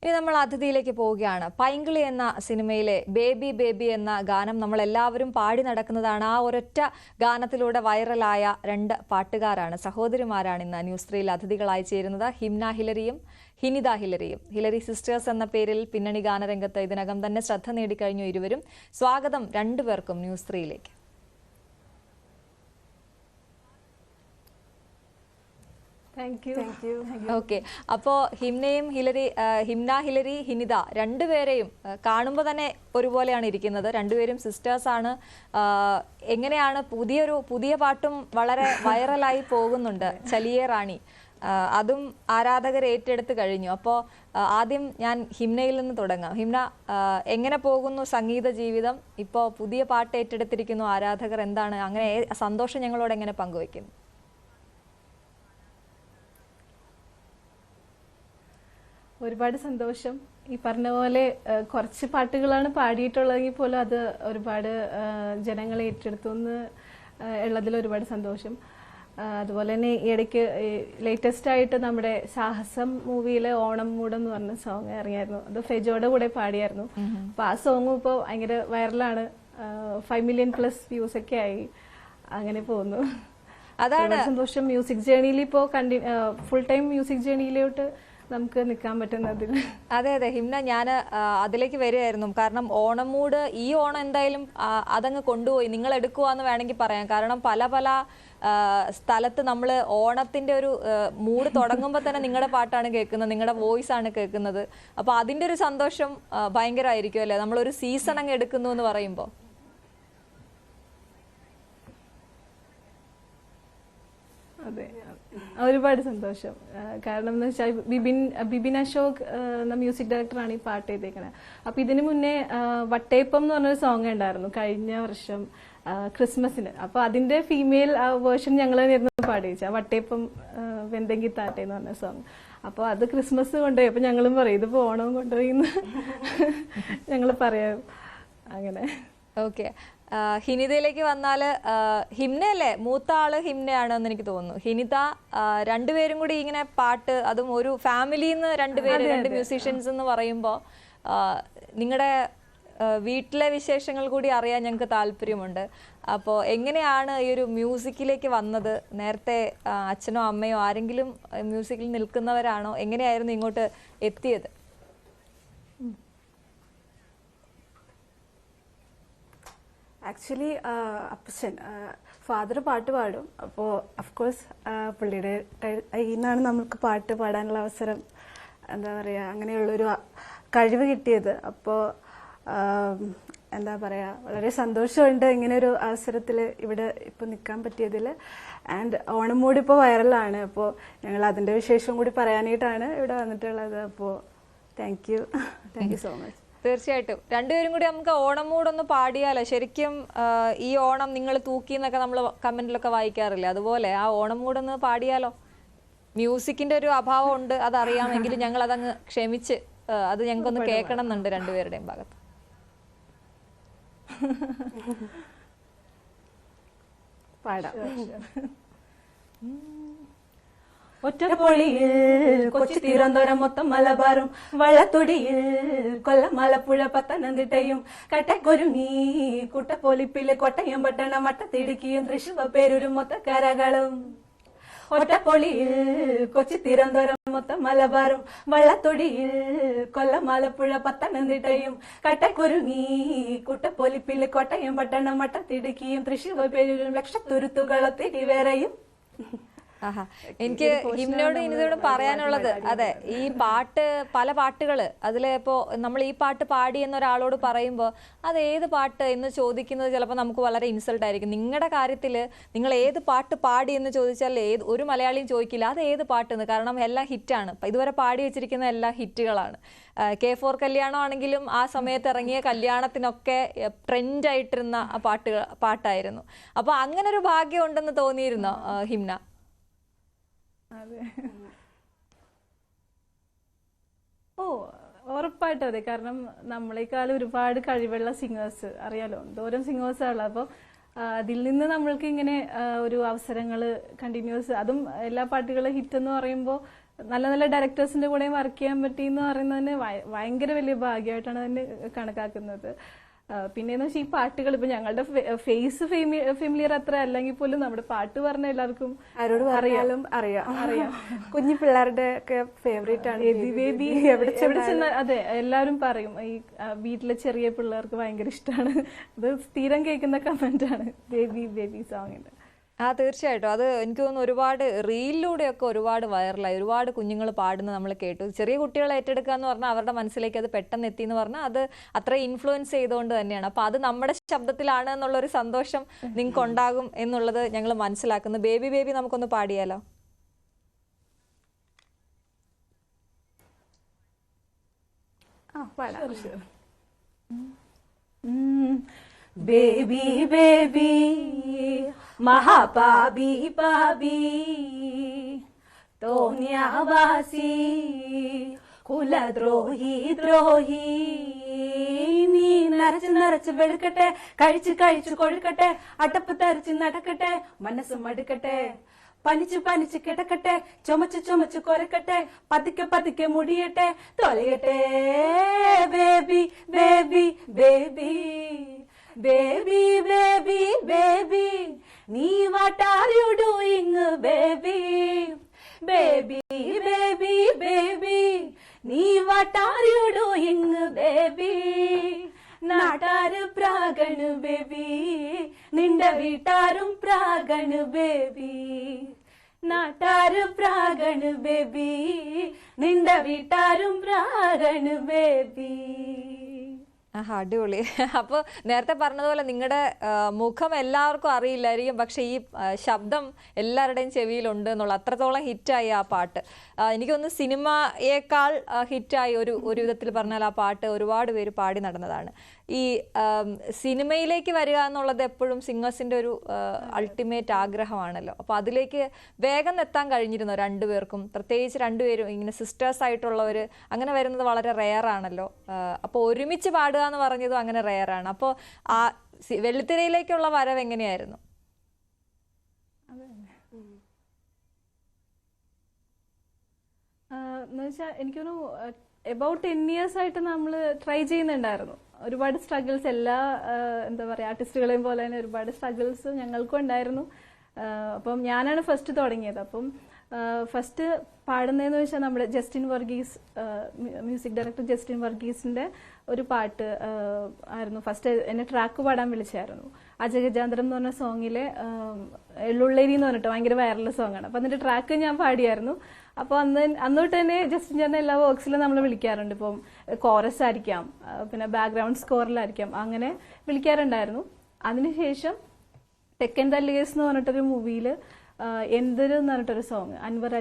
ഇനി നമ്മൾ അതിഥിയിലേക്ക് പോവുകയാണ്. പൈങ്കിളി എന്ന സിനിമയിലെ ബേബി ബേബി എന്ന ഗാനം നമ്മൾ എല്ലാവരും പാടി നടക്കുന്നതാണ്. ആ ഒരൊറ്റ ഗാനത്തിലൂടെ വൈറലായ രണ്ട് പാട്ടുകാരാണ്, സഹോദരിമാരാണ് ഇന്ന് ന്യൂസ് 3യിൽ അതിഥികളായി ചേരുന്നത്. ഹിംന ഹിലരിയും ഹിനിത ഹിലരിയും. ഹിലരി സിസ്റ്റേഴ്സ് എന്ന പേരിൽ പിന്നണി ഗാനരംഗത്ത് ഇതിനകം തന്നെ ശ്രദ്ധ നേടിക്കഴിഞ്ഞു ഇരുവരും. സ്വാഗതം രണ്ടുപേർക്കും ന്യൂസ് 3യിലേക്ക്. ഓക്കെ, അപ്പോൾ ഹിംന ഹിലരി ഹിനിത രണ്ടുപേരെയും കാണുമ്പോൾ തന്നെ ഒരുപോലെയാണ് ഇരിക്കുന്നത്. രണ്ടുപേരും സിസ്റ്റേഴ്സാണ്. എങ്ങനെയാണ് പുതിയ പാട്ടും വളരെ വൈറലായി പോകുന്നുണ്ട്, ചലിയേ റാണി. അതും ആരാധകർ ഏറ്റെടുത്ത് കഴിഞ്ഞു. അപ്പോൾ ആദ്യം ഞാൻ ഹിംനയിൽ നിന്ന് തുടങ്ങാം. ഹിംന, എങ്ങനെ പോകുന്നു സംഗീത ജീവിതം? ഇപ്പോൾ പുതിയ പാട്ട് ഏറ്റെടുത്തിരിക്കുന്നു, ആരാധകർ എന്താണ് അങ്ങനെ സന്തോഷം ഞങ്ങളോട് എങ്ങനെ പങ്കുവയ്ക്കുന്നു? ഒരുപാട് സന്തോഷം. ഈ പറഞ്ഞ പോലെ കുറച്ച് പാട്ടുകളാണ് പാടിയിട്ടുള്ളതെങ്കിൽ പോലും അത് ഒരുപാട് ജനങ്ങളെ ഏറ്റെടുത്തു ഉള്ളതിൽ ഒരുപാട് സന്തോഷം. അതുപോലെ തന്നെ ഈ ഇടയ്ക്ക് ലേറ്റസ്റ്റ് ആയിട്ട് നമ്മുടെ സാഹസം മൂവിയിലെ ഓണം മൂടം എന്ന് പറഞ്ഞ സോങ് ഇറങ്ങിയായിരുന്നു. അത് ഫെജോയുടെ കൂടെ പാടിയായിരുന്നു. അപ്പൊ ആ സോങ്ങും ഇപ്പോൾ ഭയങ്കര വൈറലാണ്. 5 million+ വ്യൂസ് ഒക്കെ ആയി. അങ്ങനെ പോകുന്നു. അതാണ് സന്തോഷം. മ്യൂസിക് ജേണിയിൽ ഇപ്പോൾ ഫുൾ ടൈം മ്യൂസിക് ജേണിയിലോട്ട് നമുക്ക് നിൽക്കാൻ പറ്റുന്നതിൽ. അതെ അതെ ഹിംന, ഞാൻ അതിലേക്ക് വരികയായിരുന്നു. കാരണം ഓണം മൂഡ് ഈ ഓണം എന്തായാലും അതങ്ങ് കൊണ്ടുപോയി, നിങ്ങൾ എടുക്കുവാന്ന് വേണമെങ്കിൽ പറയാം. കാരണം പല സ്ഥലത്ത് നമ്മൾ ഓണത്തിന്റെ ഒരു മൂഡ് തുടങ്ങുമ്പോൾ തന്നെ നിങ്ങളുടെ പാട്ടാണ് കേൾക്കുന്നത്, നിങ്ങളുടെ വോയിസ് ആണ് കേൾക്കുന്നത്. അപ്പൊ അതിന്റെ ഒരു സന്തോഷം ഭയങ്കരമായിരിക്കും അല്ലേ, നമ്മളൊരു സീസൺ അങ്ങ് എടുക്കുന്നു എന്ന് പറയുമ്പോൾ? അതെ, ഒരുപാട് സന്തോഷം. കാരണം എന്ന് വെച്ചാൽ ബിബിൻ അശോക് എന്ന മ്യൂസിക് ഡയറക്ടറാണ് ഈ പാട്ട് ചെയ്തേക്കുന്നത്. അപ്പൊ ഇതിനു മുന്നേ വട്ടേപ്പം എന്ന് പറഞ്ഞൊരു സോങ് ഉണ്ടായിരുന്നു കഴിഞ്ഞ വർഷം ക്രിസ്മസിന്. അപ്പൊ അതിന്റെ ഫീമെയിൽ വേർഷൻ ഞങ്ങൾ തന്നെയായിരുന്നു പാടിച്ച വട്ടേപ്പം വെന്തെങ്കി താട്ടെ എന്ന് പറഞ്ഞ സോങ്. അപ്പൊ അത് ക്രിസ്മസ് കൊണ്ടുപോയി. അപ്പൊ ഞങ്ങളും പറയും ഇതിപ്പോ ഓണവും കൊണ്ടുപോയി ഞങ്ങൾ പറയാം. അങ്ങനെ. ഓക്കെ, ഹിനിതയിലേക്ക് വന്നാൽ, ഹിംനയല്ലേ മൂത്ത ആള്? ഹിംനയാണെന്ന് എനിക്ക് തോന്നുന്നു. ഹിനിത, രണ്ടുപേരും കൂടി ഇങ്ങനെ പാട്ട്, അതും ഒരു ഫാമിലിന്ന് രണ്ട് മ്യൂസീഷ്യൻസ് എന്ന് പറയുമ്പോൾ നിങ്ങളുടെ വീട്ടിലെ വിശേഷങ്ങൾ കൂടി അറിയാൻ ഞങ്ങൾക്ക് താല്പര്യമുണ്ട്. അപ്പോൾ എങ്ങനെയാണ് ഈ ഒരു മ്യൂസിക്കിലേക്ക് വന്നത്? നേരത്തെ അച്ഛനോ അമ്മയോ ആരെങ്കിലും മ്യൂസിക്കിൽ നിൽക്കുന്നവരാണോ? എങ്ങനെയായിരുന്നു ഇങ്ങോട്ട് എത്തിയത്? ആക്ച്വലി അപ്പച്ചൻ ഫാദർ പാട്ട് പാടും. അപ്പോൾ അഫ്കോഴ്സ് പുള്ളിയുടെ കയ്യിൽ നിന്നാണ് നമുക്ക് പാട്ട് പാടാനുള്ള അവസരം, എന്താ പറയുക, അങ്ങനെയുള്ളൊരു കഴിവ് കിട്ടിയത്. അപ്പോൾ എന്താ പറയുക, വളരെ സന്തോഷമുണ്ട് ഇങ്ങനെ ഒരു അവസരത്തിൽ ഇവിടെ ഇപ്പോൾ നിൽക്കാൻ പറ്റിയതിൽ. ആൻഡ് ഓണം മൂഡ് ഇപ്പോൾ വൈറലാണ്. അപ്പോൾ ഞങ്ങൾ അതിൻ്റെ വിശേഷം കൂടി പറയാനായിട്ടാണ് ഇവിടെ വന്നിട്ടുള്ളത്. അപ്പോൾ താങ്ക് യു സോ മച്ച്. തീർച്ചയായിട്ടും രണ്ടുപേരും കൂടി നമുക്ക് ഓണം മൂടൊന്ന് പാടിയാലോ? ശരിക്കും ഈ ഓണം നിങ്ങൾ തൂക്കി എന്നൊക്കെ നമ്മൾ കമന്റിലൊക്കെ വായിക്കാറില്ലേ, അതുപോലെ ആ ഓണം മൂടൊന്ന് പാടിയാലോ? മ്യൂസിക്കിന്റെ ഒരു അഭാവം ഉണ്ട്, അതറിയാമെങ്കിലും ഞങ്ങൾ അതങ്ങ് ക്ഷമിച്ച് അത് ഞങ്ങൾക്കൊന്ന് കേൾക്കണം എന്നുണ്ട് രണ്ടുപേരുടെയും ഭാഗത്ത്. പാടാം. ഒറ്റപ്പൊളിയിൽ കൊച്ചി തിരുവനന്തപുരം മൊത്തം മലബാറും വള്ളത്തൊടിയിൽ കൊല്ലം ആലപ്പുഴ പത്തനംതിട്ടയും കട്ടക്കൊരുങ്ങി കുട്ടപ്പൊലിപ്പില് കൊട്ടയം പട്ടണം മട്ടത്തിടുക്കിയും തൃശ്ശൂർ പേരൂരും മൊത്തക്കരകളും. ഒറ്റപ്പൊളിയിൽ കൊച്ചി തിരുവനന്തപുരം മൊത്തം മലബാറും വള്ളത്തൊടിയിൽ കൊല്ലം ആലപ്പുഴ പത്തനംതിട്ടയും കട്ടക്കൊരുങ്ങി കുട്ടപ്പൊലിപ്പില് കൊട്ടയം പട്ടണം മട്ടത്തിടുക്കിയും തൃശ്ശൂർ പേരൂരും ലക്ഷത്തുരുത്തുകളൊത്തിരി വേറെയും. എനിക്ക് ഹിംനയോട് ഇനിതോടും പറയാനുള്ളത്, അതെ, ഈ പാട്ട് പല പാട്ടുകള് അതിലിപ്പോ നമ്മൾ ഈ പാട്ട് പാടി എന്നൊരാളോട് പറയുമ്പോൾ അത് ഏത് പാട്ട് എന്ന് ചോദിക്കുന്നത് ചിലപ്പോൾ നമുക്ക് വളരെ ഇൻസൾട്ട് ആയിരിക്കും. നിങ്ങളുടെ കാര്യത്തില് നിങ്ങൾ ഏത് പാട്ട് പാടി എന്ന് ചോദിച്ചാൽ ഒരു മലയാളിയും ചോദിക്കില്ല അത് ഏത് പാട്ടെന്ന്. കാരണം എല്ലാം ഹിറ്റാണ്, ഇതുവരെ പാടി വെച്ചിരിക്കുന്ന എല്ലാം ഹിറ്റുകളാണ്. K4 കല്യാണം ആണെങ്കിലും ആ സമയത്ത് ഇറങ്ങിയ കല്യാണത്തിനൊക്കെ ട്രെൻഡ് ആയിട്ടിരുന്ന പാട്ടായിരുന്നു. അപ്പൊ അങ്ങനെ ഒരു ഭാഗ്യം ഉണ്ടെന്ന് തോന്നിയിരുന്നോ ഹിംന? അതെ, ഉറപ്പായിട്ടും അതെ. കാരണം നമ്മളെക്കാൾ ഒരുപാട് കഴിവുള്ള സിംഗേഴ്സ് അറിയാലോ, എന്തോരം സിംഗേഴ്സാണുള്ളത്. അപ്പോൾ അതിൽ നിന്ന് നമ്മൾക്ക് ഇങ്ങനെ ഒരു അവസരങ്ങൾ കണ്ടിന്യൂസ്, അതും എല്ലാ പാട്ടുകളും ഹിറ്റ് എന്ന് പറയുമ്പോൾ നല്ല നല്ല ഡയറക്ടേഴ്സിന്റെ കൂടെയും വർക്ക് ചെയ്യാൻ പറ്റി എന്ന് പറയുന്നത് തന്നെ ഭയങ്കര വലിയ ഭാഗ്യമായിട്ടാണ് തന്നെ കണക്കാക്കുന്നത്. പിന്നെയെന്ന് വെച്ചാൽ ഈ പാട്ടുകൾ ഇപ്പൊ ഞങ്ങളുടെ ഫേസ് ഫെമിലിയർ അത്ര അല്ലെങ്കിൽ പോലും നമ്മുടെ പാട്ട് പറഞ്ഞ എല്ലാവർക്കും ആരോട് പറഞ്ഞാലും അറിയാം. കുഞ്ഞു പിള്ളേരുടെ ഒക്കെ ഫേവറേറ്റ് ആണ് ബേബി. എവിടെ ചെന്നാൽ അതെ എല്ലാവരും പറയും. ഈ വീട്ടിലെ ചെറിയ പിള്ളേർക്ക് ഭയങ്കര ഇഷ്ടമാണ്. അത് സ്ഥിരം കേൾക്കുന്ന കമന്റ് ആണ് ബേബി ബേബി സോങ്ങിന്റെ. തീർച്ചയായിട്ടും അത് എനിക്ക് തോന്നുന്നു ഒരുപാട് റീലിലൂടെയൊക്കെ ഒരുപാട് വൈറലായി, ഒരുപാട് കുഞ്ഞുങ്ങൾ പാടുന്നത് നമ്മൾ കേട്ടു. ചെറിയ കുട്ടികളെ ഏറ്റെടുക്കുക എന്ന് പറഞ്ഞാൽ അവരുടെ മനസ്സിലേക്ക് അത് പെട്ടെന്ന് എത്തി എന്ന് പറഞ്ഞാൽ അത് അത്ര ഇൻഫ്ലുവൻസ് ചെയ്തുകൊണ്ട് തന്നെയാണ്. അപ്പോൾ അത് നമ്മുടെ ശബ്ദത്തിലാണ് എന്നുള്ളൊരു സന്തോഷം നിങ്ങൾക്ക് ഉണ്ടാകും എന്നുള്ളത് ഞങ്ങൾ മനസ്സിലാക്കുന്നു. ബേബി ബേബി നമുക്കൊന്ന് പാടിയാലോ? ബേബി ബേബി മഹാപാപി പാപി തോന്യാവാസി കുലദ്രോഹി ദ്രോഹി നീ നരച്ച് നരച്ച് വെളുക്കട്ടെ, കഴിച്ച് കഴിച്ചു കൊഴുക്കട്ടെ, അടപ്പ് തരച്ച് നടക്കട്ടെ, മനസ്സ് മടുക്കട്ടെ, പനിച്ച് പനിച്ച് കിടക്കട്ടെ, ചുമച്ച് ചുമച്ച് കൊരക്കട്ടെ, പതുക്കെ പതുക്കെ മുടിയട്ടെ, തൊലയട്ടെ. Baby baby baby baby baby baby നീ what are you doing baby? Baby baby baby നീ what are you doing baby? നാട്ടാര് പ്രാഗണ് ബേബി, നിന്റെ വീട്ടാരും പ്രാഗണ് ബേബി. നാട്ടാര് പ്രാഗണ് ബേബി, നിന്റെ വീട്ടാരും പ്രാഗണ് ബേബി. അടിപൊളി. അപ്പോൾ നേരത്തെ പറഞ്ഞതുപോലെ നിങ്ങളുടെ മുഖം എല്ലാവർക്കും അറിയില്ലായിരിക്കും, പക്ഷെ ഈ ശബ്ദം എല്ലാവരുടെയും ചെവിയിലുണ്ട് എന്നുള്ള അത്രത്തോളം ഹിറ്റായി ആ പാട്ട്. എനിക്ക് തോന്നുന്നു സിനിമയേക്കാൾ ഹിറ്റായി ഒരു വിധത്തിൽ പറഞ്ഞാൽ ആ പാട്ട് ഒരുപാട് പേര് പാടി നടന്നതാണ്. ഈ സിനിമയിലേക്ക് വരിക എന്നുള്ളത് എപ്പോഴും സിംഗേഴ്സിൻ്റെ ഒരു അൾട്ടിമേറ്റ് ആഗ്രഹമാണല്ലോ. അപ്പോൾ അതിലേക്ക് വേഗം എത്താൻ കഴിഞ്ഞിരുന്നോ രണ്ടുപേർക്കും? പ്രത്യേകിച്ച് രണ്ടുപേരും ഇങ്ങനെ സിസ്റ്റേഴ്സ് ആയിട്ടുള്ളവർ അങ്ങനെ വരുന്നത് വളരെ റെയറാണല്ലോ. അപ്പോൾ ഒരുമിച്ച് പാടുക എന്ന് പറഞ്ഞതും അങ്ങനെ റെയറാണ്. അപ്പോൾ ആ വെള്ളിത്തിരയിലേക്കുള്ള വരവ് എങ്ങനെയായിരുന്നു? എന്നുവെച്ചാൽ എനിക്കൊരു എബൌട്ട് 10 years ആയിട്ട് നമ്മൾ ട്രൈ ചെയ്യുന്നുണ്ടായിരുന്നു. ഒരുപാട് സ്ട്രഗിൾസ് എല്ലാ എന്താ പറയുക ആർട്ടിസ്റ്റുകളെയും പോലെ തന്നെ ഒരുപാട് സ്ട്രഗിൾസ് ഞങ്ങൾക്കും ഉണ്ടായിരുന്നു. അപ്പം ഞാനാണ് ഫസ്റ്റ് തുടങ്ങിയത്. അപ്പം ഫസ്റ്റ് പാടുന്നതെന്ന് വെച്ചാൽ നമ്മുടെ Justin Varghese, music director Justin വർഗീസിന്റെ ഒരു പാട്ട് ആയിരുന്നു. ഫസ്റ്റ് എന്നെ ട്രാക്ക് പാടാൻ വിളിച്ചായിരുന്നു. അജഗജാന്തരം എന്ന് പറഞ്ഞ സോങ്ങിലെ എള്ളുള്ളേരി എന്ന് പറഞ്ഞിട്ട് ഭയങ്കര വൈറൽ സോങ്ങാണ്. അപ്പം അതിന്റെ ട്രാക്ക് ഞാൻ പാടിയായിരുന്നു. അപ്പോൾ അന്നോട്ട് തന്നെ ജസ്റ്റിൻ ചേർന്ന എല്ലാ വർക്ക്സിലും നമ്മൾ വിളിക്കാറുണ്ട്. ഇപ്പം കോറസ് ആയിരിക്കാം, പിന്നെ ബാക്ക്ഗ്രൗണ്ട് സ്കോറിലായിരിക്കാം, അങ്ങനെ വിളിക്കാറുണ്ടായിരുന്നു. അതിനുശേഷം തെക്കൻ തല്ലിയേഴ്സ് എന്ന് പറഞ്ഞിട്ടൊരു മൂവിയിൽ എന്തൊരു എന്ന് പറഞ്ഞിട്ടൊരു സോങ് അൻവർ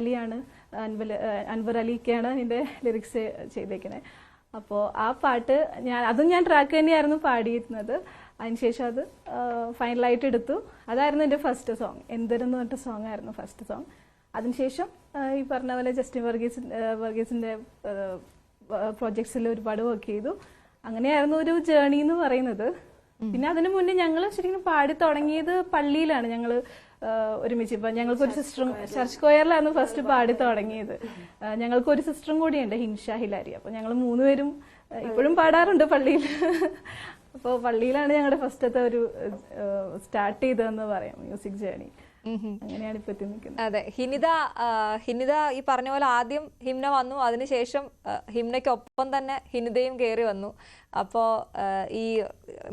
അലിക്കാണ് അതിൻ്റെ ലിറിക്സ് ചെയ്തേക്കുന്നത്. അപ്പോൾ ആ പാട്ട് ഞാൻ ട്രാക്ക് തന്നെയായിരുന്നു പാടിയിരുന്നത്. അതിനുശേഷം അത് ഫൈനലായിട്ട് എടുത്തു. അതായിരുന്നു എൻ്റെ ഫസ്റ്റ് സോങ്. എന്തൊരെന്ന് പറഞ്ഞിട്ട് സോങ് ആയിരുന്നു ഫസ്റ്റ് സോങ്. അതിനുശേഷം ഈ പറഞ്ഞ പോലെ ജസ്റ്റിൻ വർഗീസിന്റെ പ്രോജക്ട്സിൽ ഒരുപാട് വർക്ക് ചെയ്തു. അങ്ങനെയായിരുന്നു ഒരു ജേർണി എന്ന് പറയുന്നത്. പിന്നെ അതിനു മുന്നേ ഞങ്ങൾ ശരിക്കും പാടി തുടങ്ങിയത് പള്ളിയിലാണ്. ഞങ്ങൾ ഒരുമിച്ച് ഇപ്പം ഞങ്ങൾക്കൊരു സിസ്റ്ററും ചർച്ച് കൊയറിലായിരുന്നു ഫസ്റ്റ് പാടി തുടങ്ങിയത്. ഞങ്ങൾക്കൊരു സിസ്റ്ററും കൂടിയുണ്ട്, ഹിൻഷ ഹിലാരി. അപ്പോൾ ഞങ്ങൾ 3 പേരും ഇപ്പോഴും പാടാറുണ്ട് പള്ളിയിൽ. അപ്പോൾ പള്ളിയിലാണ് ഞങ്ങളുടെ ഫസ്റ്റത്തെ ഒരു സ്റ്റാർട്ട് ചെയ്തതെന്ന് പറയാം മ്യൂസിക് ജേർണി. അങ്ങനെയാണ് ഇപ്പൊ എത്തി നിൽക്കുന്നത്. അതെ, ഹിനിത ഈ പറഞ്ഞ പോലെ ആദ്യം ഹിംന വന്നു, അതിനുശേഷം ഹിംനയ്ക്കൊപ്പം തന്നെ ഹിനിതയും കയറി വന്നു. അപ്പോൾ ഈ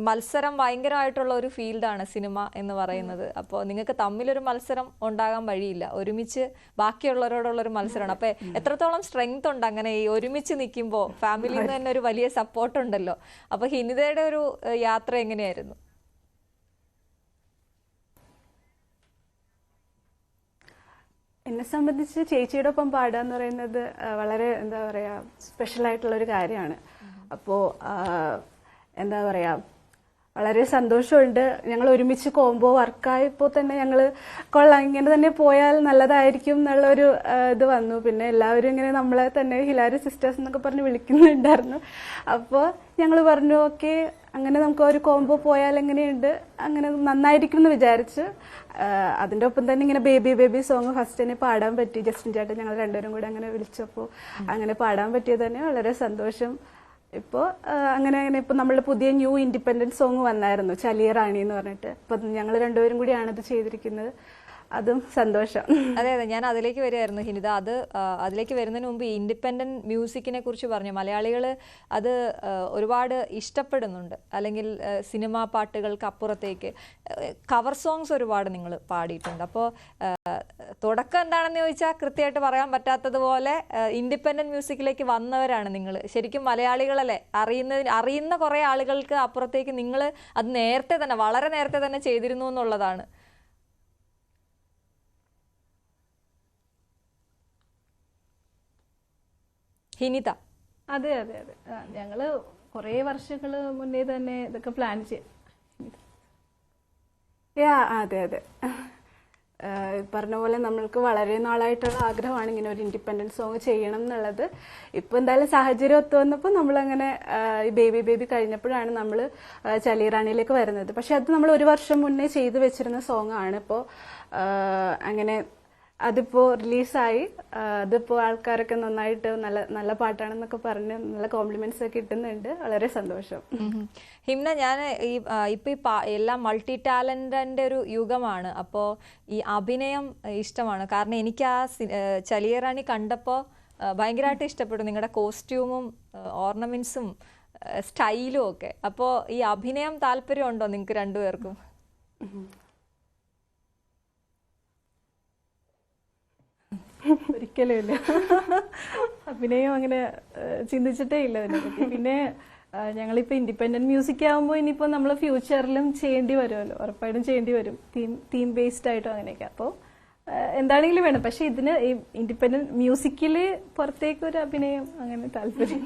മത്സരം ഭയങ്കരമായിട്ടുള്ള ഒരു ഫീൽഡാണ് സിനിമ എന്ന് പറയുന്നത്. അപ്പോൾ നിങ്ങൾക്ക് തമ്മിലൊരു മത്സരം ഉണ്ടാകാൻ വഴിയില്ല, ഒരുമിച്ച് ബാക്കിയുള്ളവരോടുള്ളൊരു മത്സരമാണ്. അപ്പോൾ എത്രത്തോളം സ്ട്രെങ്ത് ഉണ്ട് അങ്ങനെ ഈ ഒരുമിച്ച് നിൽക്കുമ്പോൾ? ഫാമിലിയിൽ നിന്ന് തന്നെ ഒരു വലിയ സപ്പോർട്ട് ഉണ്ടല്ലോ. അപ്പോൾ ഹിനിതയുടെ ഒരു യാത്ര എങ്ങനെയായിരുന്നു? എന്നെ സംബന്ധിച്ച് ചേച്ചിയുടെ ഒപ്പം പാടുക എന്ന് പറയുന്നത് വളരെ എന്താ പറയുക സ്പെഷ്യൽ ആയിട്ടുള്ളൊരു കാര്യമാണ്. അപ്പോൾ എന്താ പറയുക വളരെ സന്തോഷമുണ്ട്. ഞങ്ങൾ ഒരുമിച്ച് കോംബോ വർക്കായപ്പോൾ തന്നെ ഞങ്ങൾ കൊള്ളാം, ഇങ്ങനെ തന്നെ പോയാൽ നല്ലതായിരിക്കും എന്നുള്ളൊരു ഇത് വന്നു. പിന്നെ എല്ലാവരും ഇങ്ങനെ നമ്മളെ തന്നെ ഹിലാരി സിസ്റ്റേഴ്സ് എന്നൊക്കെ പറഞ്ഞ് വിളിക്കുന്നുണ്ടായിരുന്നു. അപ്പോൾ ഞങ്ങൾ പറഞ്ഞു ഓക്കെ, അങ്ങനെ നമുക്ക് ഒരു കോംബോ പോയാൽ എങ്ങനെയുണ്ട്, അങ്ങനെ നന്നായിരിക്കും എന്ന് വിചാരിച്ച്. അതിൻ്റെ ഒപ്പം തന്നെ ഇങ്ങനെ ബേബി ബേബി സോങ് ഫസ്റ്റ് തന്നെ പാടാൻ പറ്റി. ജസ്റ്റിൻ ചേട്ടൻ ഞങ്ങൾ രണ്ടുപേരും കൂടെ അങ്ങനെ വിളിച്ചപ്പോൾ അങ്ങനെ പാടാൻ പറ്റിയത് തന്നെ വളരെ സന്തോഷം. ഇപ്പോൾ അങ്ങനെ ഇപ്പൊ നമ്മളുടെ പുതിയ ന്യൂ ഇൻഡിപെൻഡന്റ് സോങ് വന്നായിരുന്നു, ചലിയ റാണി എന്ന് പറഞ്ഞിട്ട്. അപ്പൊ ഞങ്ങൾ രണ്ടുപേരും കൂടിയാണ് ഇത് ചെയ്തിരിക്കുന്നത്. അതും സന്തോഷം. അതെ അതെ, ഞാൻ അതിലേക്ക് വരികയായിരുന്നു ഹിനിത. അതിലേക്ക് വരുന്നതിന് മുമ്പ് ഇൻഡിപെൻഡന്റ് മ്യൂസിക്കിനെ കുറിച്ച് പറഞ്ഞു. മലയാളികൾ അത് ഒരുപാട് ഇഷ്ടപ്പെടുന്നുണ്ട്, അല്ലെങ്കിൽ സിനിമാ പാട്ടുകൾക്ക് അപ്പുറത്തേക്ക് കവർ സോങ്സ് ഒരുപാട് നിങ്ങൾ പാടിയിട്ടുണ്ട്. അപ്പോൾ തുടക്കം എന്താണെന്ന് ചോദിച്ചാൽ കൃത്യമായിട്ട് പറയാൻ പറ്റാത്തതുപോലെ ഇൻഡിപെൻഡന്റ് മ്യൂസിക്കിലേക്ക് വന്നവരാണ് നിങ്ങൾ. ശരിക്കും മലയാളികളല്ലേ, അറിയുന്ന കുറേ ആളുകൾക്ക് അപ്പുറത്തേക്ക് നിങ്ങൾ അത് നേരത്തെ തന്നെ, വളരെ നേരത്തെ തന്നെ ചെയ്തിരുന്നു എന്നുള്ളതാണ്. ഹിനിത. അതെ അതെ അതെ, ഞങ്ങള് കുറേ വർഷങ്ങള് മുന്നേ തന്നെ ഇതൊക്കെ പ്ലാൻ ചെയ്യും. അതെ അതെ, പറഞ്ഞ പോലെ നമ്മൾക്ക് വളരെ നാളായിട്ടുള്ള ആഗ്രഹമാണ് ഇങ്ങനെ ഒരു ഇൻഡിപെൻഡന്റ് സോങ് ചെയ്യണം എന്നുള്ളത്. ഇപ്പൊ എന്തായാലും സാഹചര്യം ഒത്തു വന്നപ്പോൾ നമ്മളങ്ങനെ ഈ ബേബി ബേബി കഴിഞ്ഞപ്പോഴാണ് നമ്മൾ ചലിയ റാണിയിലേക്ക് വരുന്നത്. പക്ഷെ അത് നമ്മൾ 1 വർഷം മുന്നേ ചെയ്തു വെച്ചിരുന്ന സോങ് ആണ്. ഇപ്പോൾ അങ്ങനെ അതിപ്പോ റിലീസായി. അതിപ്പോ ആൾക്കാരൊക്കെ നന്നായിട്ട് നല്ല നല്ല പാട്ടാണെന്നൊക്കെ പറഞ്ഞ് നല്ല കോംപ്ലിമെന്റ്സ് ഒക്കെ കിട്ടുന്നുണ്ട്. വളരെ സന്തോഷം. ഹിംന, ഞാൻ ഇപ്പൊ എല്ലാം മൾട്ടി ടാലന്റിന്റെ ഒരു യുഗമാണ്. അപ്പോൾ ഈ അഭിനയം ഇഷ്ടമാണ്. കാരണം എനിക്ക് ആ ചലിയ റാണി കണ്ടപ്പോൾ ഭയങ്കരമായിട്ട് ഇഷ്ടപ്പെട്ടു, നിങ്ങളുടെ കോസ്റ്റ്യൂമും ഓർണമെന്റ്സും സ്റ്റൈലും ഒക്കെ. അപ്പോൾ ഈ അഭിനയം താല്പര്യമുണ്ടോ നിങ്ങൾക്ക് രണ്ടുപേർക്കും? ഒരിക്കലും ഇല്ല, അഭിനയം അങ്ങനെ ചിന്തിച്ചിട്ടേ ഇല്ല അതിനെപ്പറ്റി. പിന്നെ ഞങ്ങളിപ്പോ ഇൻഡിപെൻഡന്റ് മ്യൂസിക് ആകുമ്പോൾ ഇനിയിപ്പോ നമ്മൾ ഫ്യൂച്ചറിലും ചെയ്യേണ്ടി വരുമല്ലോ, ഉറപ്പായിട്ടും ചെയ്യേണ്ടി വരും, തീം ബേസ്ഡ് ആയിട്ടോ അങ്ങനെയൊക്കെ. അപ്പോൾ എന്താണെങ്കിലും വേണം. പക്ഷെ ഇതിന് ഈ ഇൻഡിപെൻഡന്റ് മ്യൂസിക്കില് പുറത്തേക്ക് ഒരു അഭിനയം അങ്ങനെ താല്പര്യം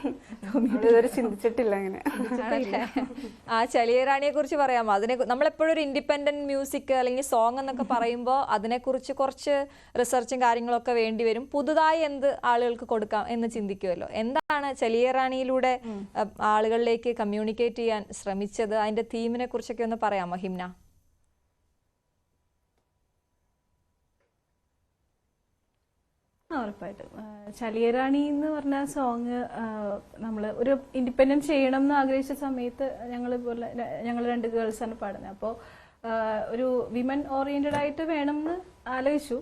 ചിന്തിച്ചിട്ടില്ല അങ്ങനെ. ആ ചലിയ റാണിയെ കുറിച്ച് പറയാമോ? നമ്മളെപ്പോഴും ഒരു ഇൻഡിപെൻഡന്റ് മ്യൂസിക് അല്ലെങ്കിൽ സോങ് എന്നൊക്കെ പറയുമ്പോൾ അതിനെക്കുറിച്ച് കുറച്ച് റിസർച്ചും കാര്യങ്ങളൊക്കെ വേണ്ടി വരും. പുതുതായി എന്ത് ആളുകൾക്ക് കൊടുക്കാം എന്ന് ചിന്തിക്കുമല്ലോ. എന്താണ് ചലിയ റാണിയിലൂടെ ആളുകളിലേക്ക് കമ്മ്യൂണിക്കേറ്റ് ചെയ്യാൻ ശ്രമിച്ചത്? അതിന്റെ തീമിനെ കുറിച്ചൊക്കെ ഒന്ന് പറയാമോ ഹിംന? ഉറപ്പായിട്ടും ചലിയ റാണി എന്ന് പറഞ്ഞ സോങ് നമ്മൾ ഒരു ഇൻഡിപെൻഡന്റ് ചെയ്യണം എന്ന് ആഗ്രഹിച്ച സമയത്ത് ഞങ്ങൾ 2 ഗേൾസാണ് പാടുന്നത്. അപ്പോൾ ഒരു വിമൻ ഓറിയന്റഡ് ആയിട്ട് വേണം എന്ന് ആലോചിച്ചു.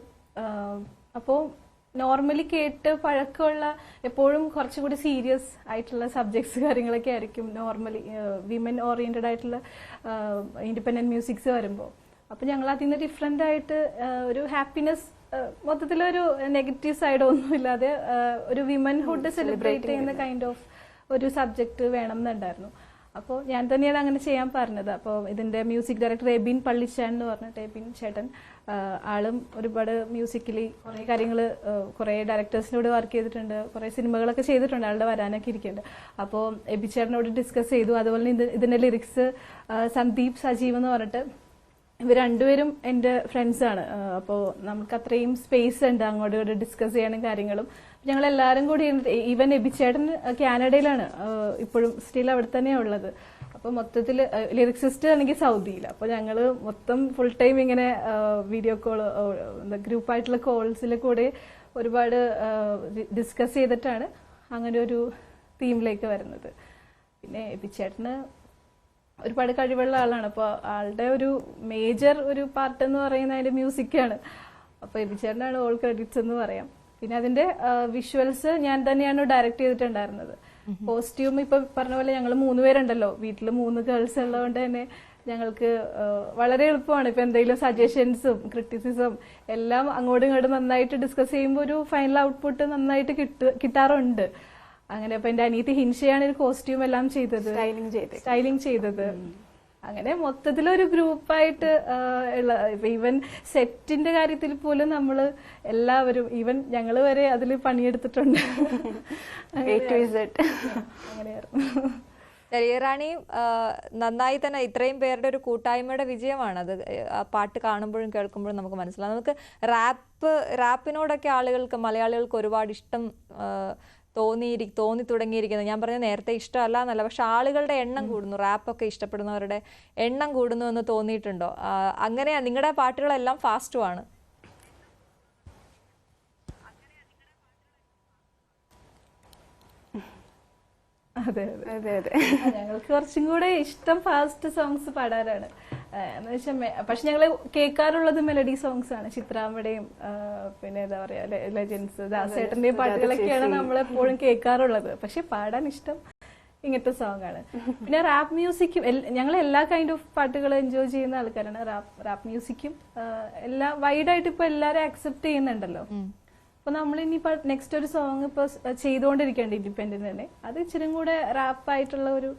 അപ്പോൾ നോർമലി കേട്ട് പഴക്കമുള്ള എപ്പോഴും കുറച്ചുകൂടി സീരിയസ് ആയിട്ടുള്ള സബ്ജക്ട്സ് കാര്യങ്ങളൊക്കെ ആയിരിക്കും നോർമലി വിമൻ ഓറിയന്റഡ് ആയിട്ടുള്ള ഇൻഡിപെൻഡന്റ് മ്യൂസിക്സ് വരുമ്പോൾ. അപ്പോൾ ഞങ്ങൾ അതിൽ നിന്ന് ഡിഫറെൻ്റ് ആയിട്ട് ഒരു ഹാപ്പിനെസ്, മൊത്തത്തിലൊരു നെഗറ്റീവ് സൈഡ് ഒന്നുമില്ലാതെ ഒരു വിമൻഹുഡ് സെലിബ്രേറ്റ് ചെയ്യുന്ന കൈൻഡ് ഓഫ് ഒരു സബ്ജക്ട് വേണം എന്നുണ്ടായിരുന്നു. അപ്പോൾ ഞാൻ തന്നെയാണ് അങ്ങനെ ചെയ്യാൻ പറഞ്ഞത്. അപ്പോൾ ഇതിന്റെ മ്യൂസിക് ഡയറക്ടർ എബിൻ പള്ളിച്ചാൻ എന്ന് പറഞ്ഞിട്ട്, എബിൻ ചേട്ടൻ, ആളും ഒരുപാട് മ്യൂസിക്കലി കുറേ കാര്യങ്ങൾ കുറേ ഡയറക്ടേഴ്സിനോട് വർക്ക് ചെയ്തിട്ടുണ്ട്, കുറേ സിനിമകളൊക്കെ ചെയ്തിട്ടുണ്ട്, ആളുടെ വരാനൊക്കെ ഇരിക്കുന്നുണ്ട്. അപ്പോൾ എബി ചേട്ടനോട് ഡിസ്കസ് ചെയ്തു. അതുപോലെ തന്നെ ഇതിന്റെ ലിറിക്സ് സന്ദീപ് സജീവ് എന്ന് പറഞ്ഞിട്ട്, ഇവർ രണ്ടുപേരും എൻ്റെ ഫ്രണ്ട്സാണ്. അപ്പോൾ നമുക്ക് അത്രയും സ്പേസ് ഉണ്ട് അങ്ങോട്ട് ഇങ്ങോട്ട് ഡിസ്കസ് ചെയ്യാനും കാര്യങ്ങളും. ഞങ്ങൾ എല്ലാവരും കൂടി, ഈവൻ എബിച്ചേട്ടൻ കാനഡയിലാണ് ഇപ്പോഴും, സ്റ്റിൽ അവിടെ തന്നെയാണ് ഉള്ളത്. അപ്പോൾ മൊത്തത്തിൽ ലിറിക്സിസ്റ്റ് ആണെങ്കിൽ സൗദിയിൽ. അപ്പോൾ ഞങ്ങൾ മൊത്തം ഫുൾ ടൈം ഇങ്ങനെ വീഡിയോ കോൾ, ഗ്രൂപ്പായിട്ടുള്ള കോൾസിൽ കൂടെ ഒരുപാട് ഡിസ്കസ് ചെയ്തിട്ടാണ് അങ്ങനെ ഒരു തീമിലേക്ക് വരുന്നത്. പിന്നെ എബിച്ചേട്ടന് ഒരുപാട് കഴിവുള്ള ആളാണ്. അപ്പോൾ ആളുടെ ഒരു മേജർ ഒരു പാർട്ട് എന്ന് പറയുന്നത് അതിന്റെ മ്യൂസിക്കാണ്. അപ്പോൾ എബിച്ചേട്ടനാണ് ഓൾ ക്രെഡിറ്റ്സ് എന്ന് പറയാം. പിന്നെ അതിന്റെ വിഷ്വൽസ് ഞാൻ തന്നെയാണ് ഡയറക്ട് ചെയ്തിട്ടുണ്ടായിരുന്നത്. കോസ്റ്റ്യൂം ഇപ്പൊ പറഞ്ഞ പോലെ ഞങ്ങൾ 3 പേരുണ്ടല്ലോ വീട്ടിൽ, 3 ഗേൾസ് ഉള്ളതുകൊണ്ട് തന്നെ ഞങ്ങൾക്ക് വളരെ എളുപ്പമാണ്. ഇപ്പൊ എന്തെങ്കിലും സജഷൻസും ക്രിറ്റിസിസം എല്ലാം അങ്ങോട്ടും ഇങ്ങോട്ടും നന്നായിട്ട് ഡിസ്കസ് ചെയ്യുമ്പോൾ ഒരു ഫൈനൽ ഔട്ട്പുട്ട് നന്നായിട്ട് കിട്ടാറുണ്ട്. അങ്ങനെ അപ്പൊ എന്റെ അനിയത്തി ഹിൻഷയാണ് ഒരു കോസ്റ്റ്യൂം എല്ലാം ചെയ്തത്, സ്റ്റൈലിംഗ് ചെയ്തത്. അങ്ങനെ മൊത്തത്തിലൊരു ഗ്രൂപ്പായിട്ട് ഉള്ള, ഈവൻ സെറ്റിന്റെ കാര്യത്തിൽ പോലും നമ്മള് എല്ലാവരും, ഈവൻ ഞങ്ങള് വരെ അതിൽ പണിയെടുത്തിട്ടുണ്ട്. അങ്ങനെയായിരുന്നു. ചെറിയറാണിയും നന്നായി തന്നെ ഇത്രയും പേരുടെ ഒരു കൂട്ടായ്മയുടെ വിജയമാണ് അത്. ആ പാട്ട് കാണുമ്പോഴും കേൾക്കുമ്പോഴും നമുക്ക് മനസ്സിലാവും. നമുക്ക് റാപ്പിനോടൊക്കെ ആളുകൾക്ക്, മലയാളികൾക്ക് ഒരുപാട് ഇഷ്ടം തോന്നി തുടങ്ങിയിരിക്കുന്നത്. ഞാൻ പറഞ്ഞ നേരത്തെ ഇഷ്ടമല്ല എന്നല്ല, പക്ഷെ ആളുകളുടെ എണ്ണം കൂടുന്നു, റാപ്പൊക്കെ ഇഷ്ടപ്പെടുന്നവരുടെ എണ്ണം കൂടുന്നു എന്ന് തോന്നിയിട്ടുണ്ടോ? അങ്ങനെയാ നിങ്ങളുടെ പാട്ടുകളെല്ലാം ഫാസ്റ്റുമാണ്. അതെ അതെ അതെ. ഞങ്ങൾക്ക് കുറച്ചും കൂടെ ഇഷ്ടം ഫാസ്റ്റ് സോങ്സ് പാടാനാണ്. എന്ന് വെച്ചാൽ പക്ഷെ ഞങ്ങൾ കേൾക്കാറുള്ളത് മെലഡി സോങ്സ് ആണ്. ചിത്രാമ്മയുടെയും പിന്നെ എന്താ പറയാ ലെജൻസ് ദാസേട്ടന്റെയും പാട്ടുകളൊക്കെയാണ് നമ്മളെപ്പോഴും കേൾക്കാറുള്ളത്. പക്ഷെ പാടാൻ ഇഷ്ടം ഇങ്ങനത്തെ സോങ് ആണ്. പിന്നെ റാപ്പ് മ്യൂസിക്കും ഞങ്ങൾ എല്ലാ കൈൻഡ് ഓഫ് പാട്ടുകൾ എൻജോയ് ചെയ്യുന്ന ആൾക്കാരാണ്. റാപ്പ് മ്യൂസിക്കും എല്ലാം വൈഡായിട്ട് ഇപ്പൊ എല്ലാരും അക്സെപ്റ്റ് ചെയ്യുന്നുണ്ടല്ലോ. അപ്പൊ നമ്മൾ ഇനിയിപ്പോ നെക്സ്റ്റ് ഒരു സോങ് ഇപ്പൊ ചെയ്തുകൊണ്ടിരിക്കേണ്ട ഇൻഡിപെൻഡന്റ് തന്നെ, അത് ഇച്ചിരി കൂടെ റാപ്പായിട്ടുള്ള ഒരു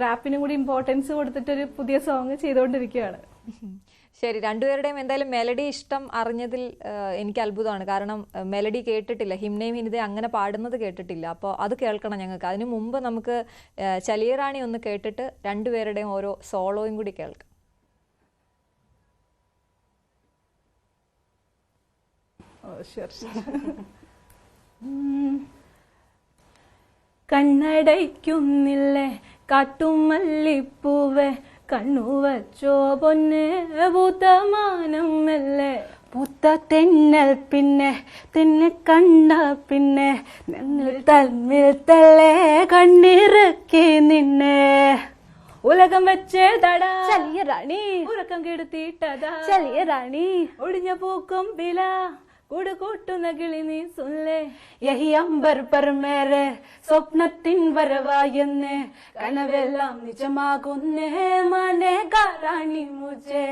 റാപ്പിനും കൂടി ഇമ്പോർട്ടൻസ് കൊടുത്തിട്ടൊരു പുതിയ സോങ് ചെയ്തുകൊണ്ടിരിക്കുകയാണ്. ശരി, രണ്ടുപേരുടെയും എന്തായാലും മെലഡി ഇഷ്ടം അറിഞ്ഞതിൽ എനിക്ക് അത്ഭുതമാണ്. കാരണം മെലഡി കേട്ടിട്ടില്ല, ഹിംനയും ഹിനിതയും അങ്ങനെ പാടുന്നത് കേട്ടിട്ടില്ല. അപ്പോൾ അത് കേൾക്കണം ഞങ്ങൾക്ക്. അതിനു മുമ്പ് നമുക്ക് ചലിയറാണി ഒന്ന് കേട്ടിട്ട് രണ്ടുപേരുടെയും ഓരോ സോളോയും കൂടി കേൾക്കാം. കണ്ണടയ്ക്കുന്നില്ലേ കാട്ടുമല്ലിപ്പൂവേ, കണ്ണു വച്ചോ പൊന്നെ ഭൂതമാനം മെല്ലെ, പൂത്ത തെന്നൽ പിന്നെ തെന്നെ കണ്ട പിന്നെ തമ്മിൽ തല്ലേ കണ്ണിറക്കി നിന്നെ, ഉലകം വെച്ചേതടാ ചലിയ റാണി, ഉറക്കം കെടുത്തിട്ടതാ ചലിയ റാണി, ഒടിഞ്ഞ പൂക്കും പില കൂട് കൂട്ടുന്ന കിളി നീ സുല്ലേ, യഹി അമ്പർ പർ മേരെ സ്വപ്നത്തിൻ വരവായെന്ന്, കനവെല്ലാം നിജമാകുന്നേ മാനേഗാ റാണി മുझे,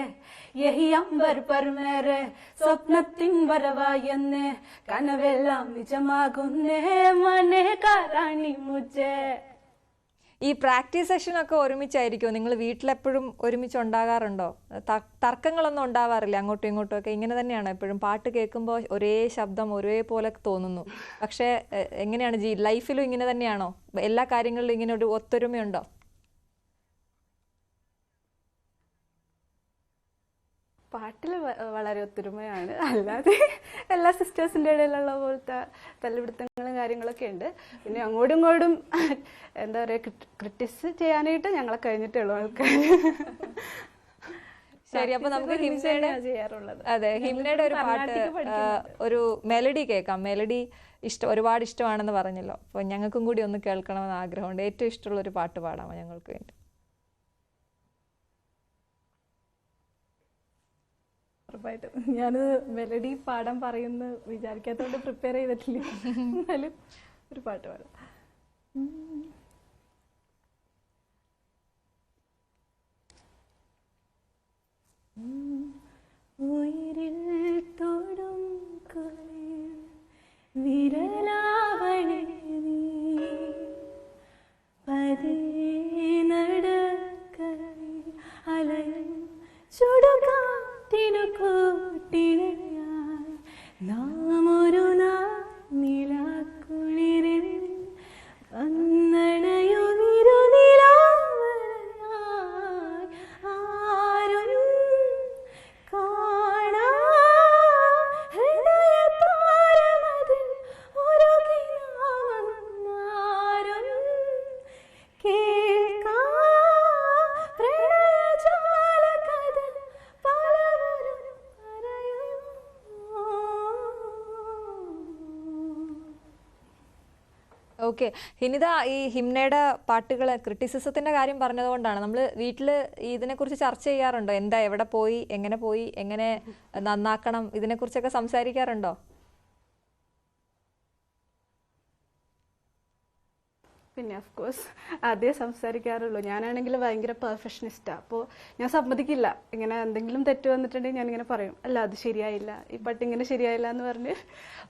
യഹി അമ്പർ പർ മേരെ സ്വപ്നത്തിൻ വരവായെന്ന്, കനവെല്ലാം നിജമാകുന്നേ മാനേഗാ റാണി മുझे. ഈ പ്രാക്ടീസ് സെഷനൊക്കെ ഒരുമിച്ചായിരിക്കുമോ? നിങ്ങൾ വീട്ടിലെപ്പോഴും ഒരുമിച്ച് ഉണ്ടാകാറുണ്ടോ? തർക്കങ്ങളൊന്നും ഉണ്ടാവാറില്ല അങ്ങോട്ടും ഇങ്ങോട്ടും ഒക്കെ? ഇങ്ങനെ തന്നെയാണോ എപ്പോഴും? പാട്ട് കേൾക്കുമ്പോൾ ഒരേ ശബ്ദം ഒരേപോലെ തോന്നുന്നു, പക്ഷേ എങ്ങനെയാണ് ലൈഫിലും ഇങ്ങനെ തന്നെയാണോ? എല്ലാ കാര്യങ്ങളിലും ഇങ്ങനെ ഒരു ഒത്തൊരുമയുണ്ടോ? പാട്ടിൽ വളരെ ഒത്തൊരുമയാണ്, അല്ലാതെ എല്ലാ സിസ്റ്റേഴ്സിൻ്റെ ഇടയിലുള്ള പോലത്തെ തല്ലുപിടുത്തങ്ങളും കാര്യങ്ങളൊക്കെ ഉണ്ട്. പിന്നെ അങ്ങോട്ടും ഇങ്ങോട്ടും എന്താ പറയുക, ക്രിട്ടിസ് ചെയ്യാനായിട്ട് ഞങ്ങളെ കഴിഞ്ഞിട്ടേ ഉള്ളൂ ആൾക്കാർ. ശരി, അപ്പൊ നമുക്ക് ഹിംനയുടെ ചെയ്യാറുള്ളത്. അതെ, ഹിംനയുടെ ഒരു പാട്ട്, ഒരു മെലഡി കേൾക്കാം. മെലഡി ഒരുപാട് ഇഷ്ടമാണെന്ന് പറഞ്ഞല്ലോ, അപ്പൊ ഞങ്ങൾക്കും കൂടി ഒന്ന് കേൾക്കണമെന്ന് ആഗ്രഹമുണ്ട്. ഏറ്റവും ഇഷ്ടമുള്ള ഒരു പാട്ട് പാടാമോ ഞങ്ങൾക്ക് വേണ്ടി? ഞാനത് മെലഡി പാടാൻ പറയുന്ന വിചാരിക്കാത്തോണ്ട് പ്രിപ്പയർ ചെയ്തിട്ടില്ല. എന്നാലും ഒരു പാട്ട് പാടാം. ഉയിരിൽ തൊടും കുളിർ വിരലാവണി നീ, പതിയെ നടക്കവേ അലയും ചുടുകാറ്റിനു കൂട്ടിനായി, നാം ഒരു നിലാക്കുളിരിൽ വന്നണയുമിരുനിലാവനായി, ആരും കാണാ ഹൃദയതാരമതിൽ ഒരുകിനാമന്നാരും കേൾക്കാ പ്രണയജാലകഥ പലവരും പറയും. ഓക്കെ, ഹിനിത, ഈ ഹിംനയുടെ പാട്ടുകൾ ക്രിറ്റിസിസത്തിന്റെ കാര്യം പറഞ്ഞതുകൊണ്ടാണ്, നമ്മൾ വീട്ടിൽ ഇതിനെക്കുറിച്ച് ചർച്ച ചെയ്യാറുണ്ടോ? എന്താ, എവിടെ പോയി, എങ്ങനെ നന്നാക്കണം, ഇതിനെക്കുറിച്ചൊക്കെ സംസാരിക്കാറുണ്ടോ? പിന്നെ ഓഫ് കോഴ്സ് അതേ സംസാരിക്കാറുള്ളൂ. ഞാനാണെങ്കിൽ ഭയങ്കര പെർഫെക്ഷനിസ്റ്റാണ്. അപ്പോൾ ഞാൻ സമ്മതിക്കില്ല. ഇങ്ങനെ എന്തെങ്കിലും തെറ്റ് വന്നിട്ടുണ്ടെങ്കിൽ ഞാനിങ്ങനെ പറയും, അല്ല അത് ശരിയായില്ല, ഈ പാട്ട് ഇങ്ങനെ ശരിയായില്ല എന്ന്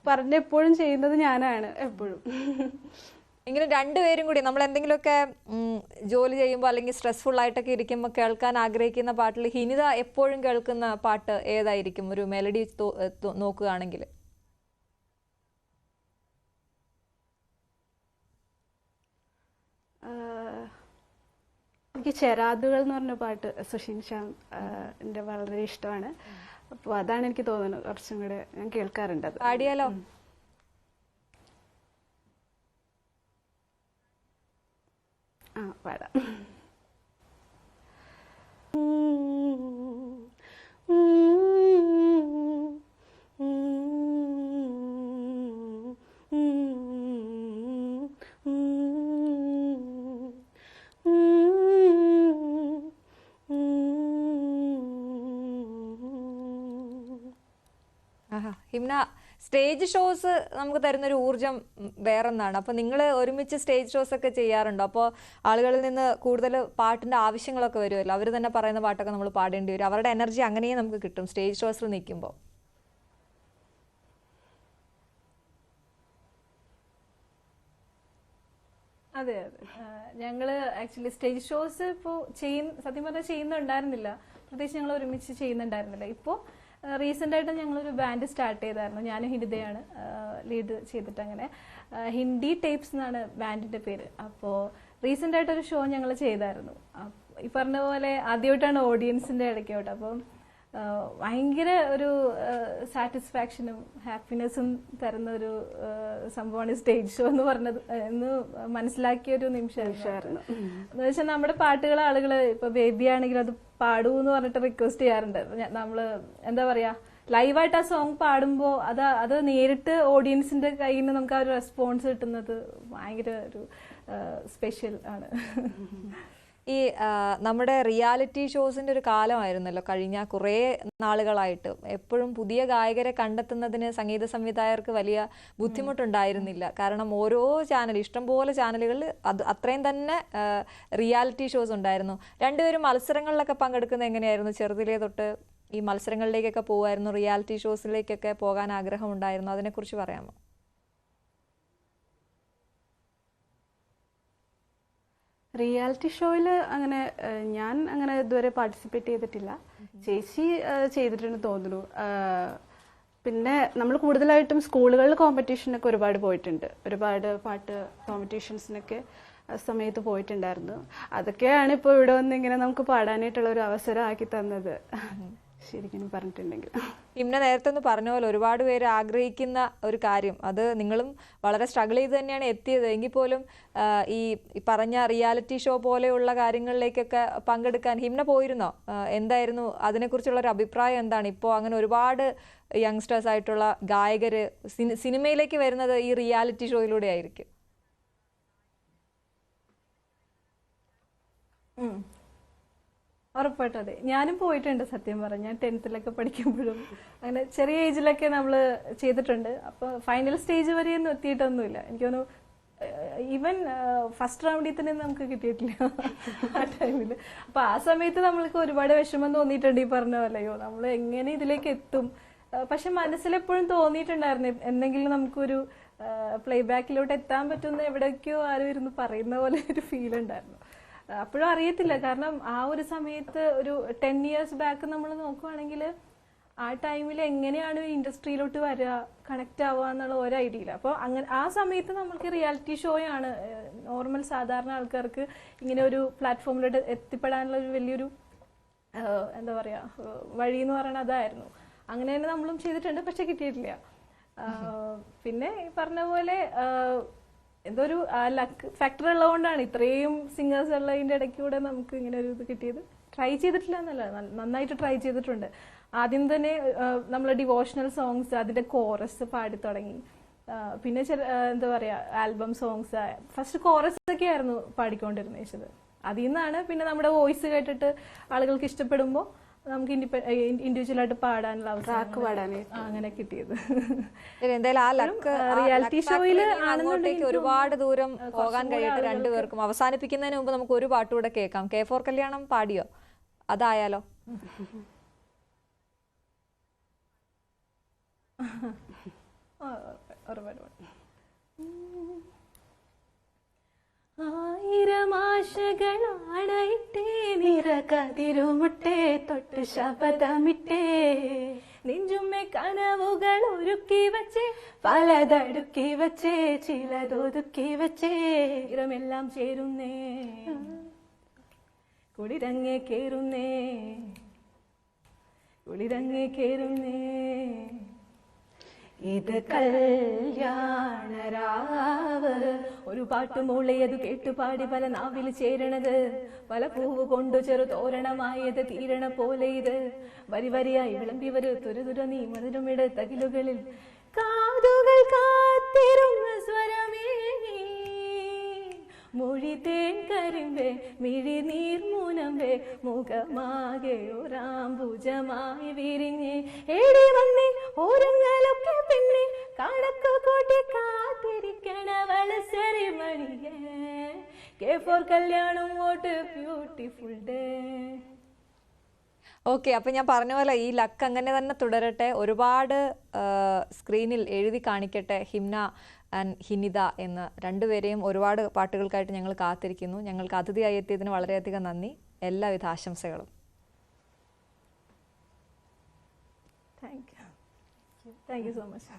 പറഞ്ഞ് എപ്പോഴും ചെയ്യുന്നത് ഞാനാണ് എപ്പോഴും. ഇങ്ങനെ രണ്ടുപേരും കൂടി നമ്മൾ എന്തെങ്കിലുമൊക്കെ ജോലി ചെയ്യുമ്പോൾ അല്ലെങ്കിൽ സ്ട്രെസ്ഫുൾ ആയിട്ടൊക്കെ ഇരിക്കുമ്പോൾ കേൾക്കാൻ ആഗ്രഹിക്കുന്ന പാട്ടിൽ ഹിനിത എപ്പോഴും കേൾക്കുന്ന പാട്ട് ഏതായിരിക്കും? ഒരു മെലഡി നോക്കുകയാണെങ്കിൽ എനിക്ക് ചെരാതുകൾ എന്ന് പറഞ്ഞ പാട്ട് സുഷിൻ ശ്യാം എൻ്റെ വളരെ ഇഷ്ടമാണ്. അപ്പോൾ അതാണ് എനിക്ക് തോന്നുന്നത് കുറച്ചും കൂടെ ഞാൻ കേൾക്കാറുണ്ട് അത്. പാടിയാലോ? പാടാം. ഹിംന, സ്റ്റേജ് ഷോസ് നമുക്ക് തരുന്നൊരു ഊർജം വേറൊന്നാണ്. അപ്പോൾ നിങ്ങൾ ഒരുമിച്ച് സ്റ്റേജ് ഷോസ് ഒക്കെ ചെയ്യാറുണ്ടോ? അപ്പോൾ ആളുകളിൽ നിന്ന് കൂടുതൽ പാട്ടിൻ്റെ ആവശ്യങ്ങളൊക്കെ വരുമല്ലോ, അവർ തന്നെ പറയുന്ന പാട്ടൊക്കെ നമ്മൾ പാടേണ്ടി വരും. അവരുടെ എനർജി അങ്ങനെയേ നമുക്ക് കിട്ടും സ്റ്റേജ് ഷോസിൽ നിൽക്കുമ്പോൾ. അതെ അതെ, ഞങ്ങള് ആക്ച്വലി സ്റ്റേജ് ഷോസ് ഇപ്പോൾ സത്യം പറഞ്ഞാൽ ചെയ്യുന്നുണ്ടായിരുന്നില്ല, പ്രത്യേകിച്ച് ഞങ്ങൾ ഒരുമിച്ച് ചെയ്യുന്നുണ്ടായിരുന്നില്ല. ഇപ്പോൾ റീസെൻ്റ് ആയിട്ട് ഞങ്ങളൊരു ബാൻഡ് സ്റ്റാർട്ട് ചെയ്തായിരുന്നു. ഞാനും ഹിരിതയാണ് ലീഡ് ചെയ്തിട്ട്. അങ്ങനെ ഹിന്ദി ടേപ്സ് എന്നാണ് ബാൻഡിന്റെ പേര്. അപ്പോൾ റീസെൻ്റ് ആയിട്ടൊരു ഷോ ഞങ്ങൾ ചെയ്തായിരുന്നു. ഈ പറഞ്ഞ പോലെ ആദ്യമായിട്ടാണ് ഓഡിയൻസിന്റെ ഇടയ്ക്കോട്ട്. അപ്പം ഭയങ്കര ഒരു സാറ്റിസ്ഫാക്ഷനും ഹാപ്പിനെസ്സും തരുന്ന ഒരു സംഭവമാണ് സ്റ്റേജ് ഷോ എന്ന് പറഞ്ഞത് എന്ന് മനസ്സിലാക്കിയ ഒരു നിമിഷമായിരുന്നു. എന്ന് വെച്ചാൽ നമ്മുടെ പാട്ടുകൾ ആളുകൾ ഇപ്പൊ ബേബി ആണെങ്കിൽ അത് പാടൂ എന്ന് പറഞ്ഞിട്ട് റിക്വസ്റ്റ് ചെയ്യാറുണ്ട്. നമ്മള് എന്താ പറയാ, ലൈവായിട്ട് ആ സോങ് പാടുമ്പോൾ അത് നേരിട്ട് ഓഡിയൻസിന്റെ കയ്യിൽ നിന്ന് നമുക്ക് ആ ഒരു റെസ്പോൺസ് കിട്ടുന്നത് ഭയങ്കര ഒരു സ്പെഷ്യൽ ആണ്. ഈ നമ്മുടെ റിയാലിറ്റി ഷോസിൻ്റെ ഒരു കാലമായിരുന്നല്ലോ കഴിഞ്ഞ കുറേ നാളുകളായിട്ട്. എപ്പോഴും പുതിയ ഗായകരെ കണ്ടെത്തുന്നതിന് സംഗീത സംവിധായകർക്ക് വലിയ ബുദ്ധിമുട്ടുണ്ടായിരുന്നില്ല. കാരണം ഓരോ ചാനൽ, ഇഷ്ടംപോലെ ചാനലുകളിൽ അത്രയും തന്നെ റിയാലിറ്റി ഷോസ് ഉണ്ടായിരുന്നു. രണ്ടുപേരും മത്സരങ്ങളിലൊക്കെ പങ്കെടുക്കുന്നത് എങ്ങനെയായിരുന്നു? ചെറുതിലേ തൊട്ട് ഈ മത്സരങ്ങളിലേക്കൊക്കെ പോകുമായിരുന്നു, റിയാലിറ്റി ഷോസിലേക്കൊക്കെ പോകാൻ ആഗ്രഹമുണ്ടായിരുന്നു. അതിനെക്കുറിച്ച് പറയാമോ? റിയാലിറ്റി ഷോയിൽ അങ്ങനെ ഞാൻ അങ്ങനെ ഇതുവരെ പാർട്ടിസിപ്പേറ്റ് ചെയ്തിട്ടില്ല. ചേച്ചി ചെയ്തിട്ടുണ്ടെന്ന് തോന്നുന്നു. പിന്നെ നമ്മൾ കൂടുതലായിട്ടും സ്കൂളുകളിൽ കോമ്പറ്റീഷനൊക്കെ ഒരുപാട് പോയിട്ടുണ്ട്. ഒരുപാട് പാട്ട് കോമ്പറ്റീഷൻസിനൊക്കെ സമയത്ത് പോയിട്ടുണ്ടായിരുന്നു. അതൊക്കെയാണ് ഇപ്പോൾ ഇവിടെ വന്ന് ഇങ്ങനെ നമുക്ക് പാടാനായിട്ടുള്ള ഒരു അവസരം ആക്കി തന്നത്, ശരിക്കും പറഞ്ഞിട്ടുണ്ടെങ്കിൽ. ഹിംന നേരത്തെ ഒന്ന് പറഞ്ഞ പോലെ ഒരുപാട് പേര് ആഗ്രഹിക്കുന്ന ഒരു കാര്യം, അത് നിങ്ങളും വളരെ സ്ട്രഗിൾ ചെയ്ത് തന്നെയാണ് എത്തിയത്. എങ്കിൽ പോലും ഈ പറഞ്ഞ റിയാലിറ്റി ഷോ പോലെയുള്ള കാര്യങ്ങളിലേക്കൊക്കെ പങ്കെടുക്കാൻ ഹിംന പോയിരുന്നോ? എന്തായിരുന്നു അതിനെക്കുറിച്ചുള്ള ഒരു അഭിപ്രായം എന്താണ്? ഇപ്പോൾ അങ്ങനെ ഒരുപാട് യങ്സ്റ്റേഴ്സ് ആയിട്ടുള്ള ഗായകർ സിനിമയിലേക്ക് വരുന്നത് ഈ റിയാലിറ്റി ഷോയിലൂടെ ആയിരിക്കും. ഉറപ്പായിട്ടും അതെ, ഞാനും പോയിട്ടുണ്ട്. സത്യം പറഞ്ഞാൽ ഞാൻ 10th പഠിക്കുമ്പോഴും അങ്ങനെ ചെറിയ ഏജിലൊക്കെ നമ്മൾ ചെയ്തിട്ടുണ്ട്. അപ്പോൾ ഫൈനൽ സ്റ്റേജ് വരെയൊന്നും എത്തിയിട്ടൊന്നുമില്ല. എനിക്ക് തോന്നുന്നു ഈവൻ ഫസ്റ്റ് റൗണ്ടിൽ തന്നെ നമുക്ക് കിട്ടിയിട്ടില്ല ആ ടൈമിൽ. അപ്പൊ ആ സമയത്ത് നമ്മൾക്ക് ഒരുപാട് വിഷമം തോന്നിയിട്ടുണ്ട്. ഈ പറഞ്ഞ പോലെ അയ്യോ നമ്മൾ എങ്ങനെ ഇതിലേക്ക് എത്തും. പക്ഷെ മനസ്സിലെപ്പോഴും തോന്നിയിട്ടുണ്ടായിരുന്നു എന്തെങ്കിലും നമുക്കൊരു പ്ലേ ബാക്കിലോട്ട് എത്താൻ പറ്റുന്ന എവിടേക്കോ ആരും ഇരുന്ന് പറയുന്ന പോലെ ഒരു ഫീൽ ഉണ്ടായിരുന്നു. അപ്പോഴും അറിയത്തില്ല, കാരണം ആ ഒരു സമയത്ത് ഒരു 10 years ബാക്ക് നമ്മൾ നോക്കുവാണെങ്കിൽ ആ ടൈമിൽ എങ്ങനെയാണ് ഇൻഡസ്ട്രിയിലോട്ട് വരിക, കണക്ട് ആവുക എന്നുള്ള ഒരു ഐഡിയ ഇല്ല. അപ്പോൾ അങ്ങനെ ആ സമയത്ത് നമുക്ക് റിയാലിറ്റി ഷോയാണ് നോർമൽ സാധാരണ ആൾക്കാർക്ക് ഇങ്ങനെ ഒരു പ്ലാറ്റ്ഫോമിലോട്ട് എത്തിപ്പെടാനുള്ള ഒരു വലിയൊരു എന്താ പറയാ വഴി എന്ന് പറയുന്നത് അതായിരുന്നു. അങ്ങനെ തന്നെ നമ്മളും ചെയ്തിട്ടുണ്ട്, പക്ഷെ കിട്ടിയിട്ടില്ല. പിന്നെ ഈ പറഞ്ഞ പോലെ എന്തോ ഒരു ലക്ക് ഫാക്ടർ ഉള്ളതുകൊണ്ടാണ് ഇത്രയും സിംഗേഴ്സ് ഉള്ളതിൻ്റെ ഇടയ്ക്കൂടെ നമുക്ക് ഇങ്ങനെ ഒരു ഇത് കിട്ടിയത്. ട്രൈ ചെയ്തിട്ടില്ല എന്നല്ല, നന്നായിട്ട് ട്രൈ ചെയ്തിട്ടുണ്ട്. ആദ്യം തന്നെ നമ്മൾ ഡിവോഷണൽ സോങ്സ് അതിന്റെ കോറസ് പാടി തുടങ്ങി. പിന്നെ എന്താ പറയാ ആൽബം സോങ്സ് ഫസ്റ്റ് കോറസ് ഒക്കെ ആയിരുന്നു പാടിക്കൊണ്ടിരുന്നത്. അതിൽ നിന്നാണ് പിന്നെ നമ്മുടെ വോയിസ് കേട്ടിട്ട് ആളുകൾക്ക് ഇഷ്ടപ്പെടുമ്പോൾ നമുക്ക് ഇൻഡിവിജ്വൽ ആയിട്ട് പാടാനുള്ള അവസരം അങ്ങനെ കിട്ടിയത്. എന്തായാലും ആ ലക്ക് റിയാലിറ്റി ഷോയിൽ അങ്ങോട്ടേക്ക് ഒരുപാട് ദൂരം പോകാൻ കഴിയട്ടെ രണ്ടുപേർക്കും. അവസാനിപ്പിക്കുന്നതിന് മുമ്പ് നമുക്ക് ഒരു പാട്ടുകൂടെ കേൾക്കാം. K4 കല്യാണം പാടിയോ? അതായാലോ? ആയിരം ആശകളാണയിട്ടേ നിറകതിരുമുട്ടേ തൊട്ട് ശപഥമിട്ടേ നെഞ്ചുമ്മെ കനവുകൾ ഒരുക്കി വച്ചേ പലതടുക്കി വച്ചേ ചിലതൊതുക്കി വച്ചേ ഇരമെല്ലാം ചേരുന്നേ കുളിരങ്ങേ കേറുന്നേ കുളിരങ്ങേ കേറുന്നേ ഇത് കല്യാണരാവ് ഒരു പാട്ട് മൂളയത് കേട്ടുപാടി പല നാവിൽ ചേരണത് പല പൂവ് കൊണ്ടു ചെറു തോരണമായത് തീരണ പോലെ ഇത് വരി വരിയായി വിളമ്പിവര് തുരതുര നീ മധുരമിട തകിലുകളിൽ കാതുകൾ കാത്തിരുന്ന സ്വരമേ മൊഴി തേൻ കരിമ്പേ മിഴി നീർമൂനമ്പേ മുഖമാകെ ഒരാംബുജമായി വിരിഞ്ഞേ ഏടി വന്നേ ഓരങ്ങളൊക്കെ പിന്നെ കണക്ക് കൂട്ടി കാത്തിരിക്കണവള് സെറിമണിയേ കെ ഫോർ കല്യാണം വോട്ട് ബ്യൂട്ടിഫുൾ ഡേ. ഓക്കെ, അപ്പൊ ഞാൻ പറഞ്ഞ പോലെ ഈ ലക്ക് അങ്ങനെ തന്നെ തുടരട്ടെ, ഒരുപാട് സ്ക്രീനിൽ എഴുതി കാണിക്കട്ടെ ഹിംന ആൻഡ് ഹിനിത എന്ന് രണ്ടുപേരെയും. ഒരുപാട് പാട്ടുകൾക്കായിട്ട് ഞങ്ങൾ കാത്തിരിക്കുന്നു. ഞങ്ങൾക്ക് അതിഥിയായി എത്തിയതിന് വളരെയധികം നന്ദി. എല്ലാവിധ ആശംസകളും. Thank you so much.